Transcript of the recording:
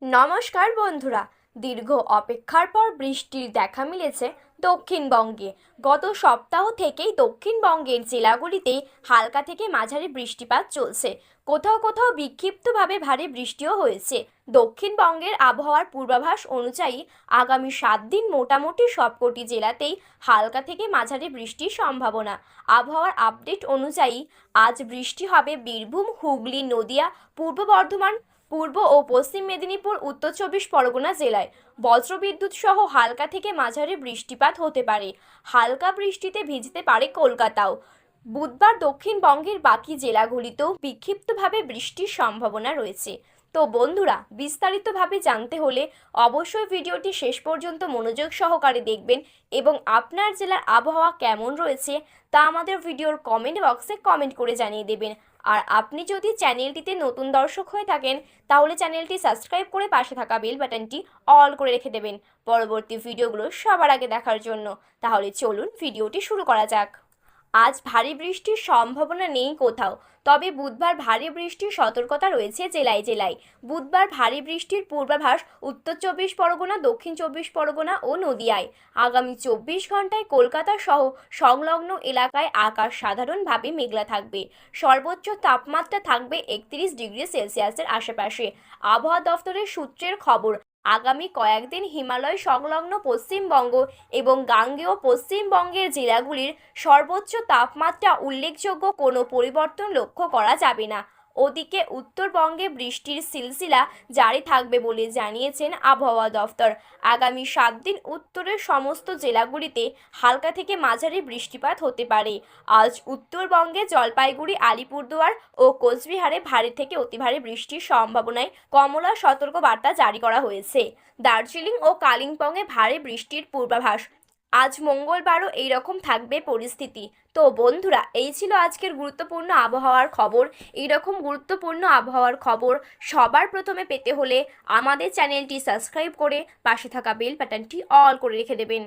নমস্কার বন্ধুরা। দীর্ঘ অপেক্ষার পর বৃষ্টির দেখা মিলেছে দক্ষিণবঙ্গে। গত সপ্তাহ থেকেই দক্ষিণবঙ্গের জেলাগুলিতে হালকা থেকে মাঝারি বৃষ্টিপাত চলছে। কোথাও কোথাও বিক্ষিপ্তভাবে ভারী বৃষ্টিও হয়েছে। দক্ষিণবঙ্গের আবহাওয়ার পূর্বাভাস অনুযায়ী আগামী 7 দিন মোটামুটি সবকটি জেলাতেই হালকা থেকে মাঝারি বৃষ্টির সম্ভাবনা। আবহাওয়ার আপডেট অনুযায়ী আজ বৃষ্টি হবে বীরভূম, হুগলি, নদিয়া, পূর্ব বর্ধমান, পূর্ব ও পশ্চিম মেদিনীপুর, উত্তর চব্বিশ পরগনা জেলায়। বজ্রবিদ্যুৎ সহ হালকা থেকে মাঝারি বৃষ্টিপাত হতে পারে। হালকা বৃষ্টিতে ভিজতে পারে কলকাতাও। বুধবার দক্ষিণবঙ্গের বাকি জেলাগুলিতেও বিক্ষিপ্তভাবে বৃষ্টির সম্ভাবনা রয়েছে। তো বন্ধুরা, বিস্তারিতভাবে জানতে হলে অবশ্যই ভিডিওটি শেষ পর্যন্ত মনোযোগ সহকারে দেখবেন এবং আপনার জেলার আবহাওয়া কেমন রয়েছে তা আমাদের ভিডিওর কমেন্ট বক্সে কমেন্ট করে জানিয়ে দেবেন। আর আপনি যদি চ্যানেলটিতে নতুন দর্শক হয়ে থাকেন তাহলে চ্যানেলটি সাবস্ক্রাইব করে পাশে থাকা বেল বাটনটি অল করে রেখে দেবেন পরবর্তী ভিডিওগুলো সবার আগে দেখার জন্য। তাহলে চলুন ভিডিওটি শুরু করা যাক। আজ ভারী বৃষ্টির সম্ভাবনা নেই কোথাও, তবে বুধবার ভারী বৃষ্টির সতর্কতা রয়েছে জেলায় জেলায়। বুধবার ভারী বৃষ্টির পূর্বাভাস উত্তর চব্বিশ পরগনা, দক্ষিণ চব্বিশ পরগনা ও নদিয়ায়। আগামী 24 ঘন্টায় কলকাতা সহ সংলগ্ন এলাকায় আকাশ সাধারণভাবে মেঘলা থাকবে। সর্বোচ্চ তাপমাত্রা থাকবে 31 ডিগ্রি সেলসিয়াসের আশেপাশে। আবহাওয়া দফতরের সূত্রের খবর, আগামী কয়েকদিন হিমালয় সংলগ্ন পশ্চিমবঙ্গ এবং গাঙ্গেয় পশ্চিমবঙ্গের জেলাগুলির সর্বোচ্চ তাপমাত্রা উল্লেখযোগ্য কোনো পরিবর্তন লক্ষ্য করা যাবে না। ওদিকে উত্তরবঙ্গে বৃষ্টির সিলসিলা জারি থাকবে বলে জানিয়েছেন আবহাওয়া দফতর। আগামী 7 দিন উত্তরের সমস্ত জেলাগুলিতে হালকা থেকে মাঝারি বৃষ্টিপাত হতে পারে। আজ উত্তরবঙ্গে জলপাইগুড়ি, আলিপুরদুয়ার ও কোচবিহারে ভারী থেকে অতি ভারী বৃষ্টির সম্ভাবনায় কমলা সতর্ক বার্তা জারি করা হয়েছে। দার্জিলিং ও কালিম্পংয়ে ভারী বৃষ্টির পূর্বাভাস। আজ মঙ্গলবারও এইরকম থাকবে পরিস্থিতি। তো বন্ধুরা, এই ছিল আজকের গুরুত্বপূর্ণ আবহাওয়ার খবর। এইরকম গুরুত্বপূর্ণ আবহাওয়ার খবর সবার প্রথমে পেতে হলে আমাদের চ্যানেলটি সাবস্ক্রাইব করে পাশে থাকা বেল বাটনটি অল করে রেখে দেবেন।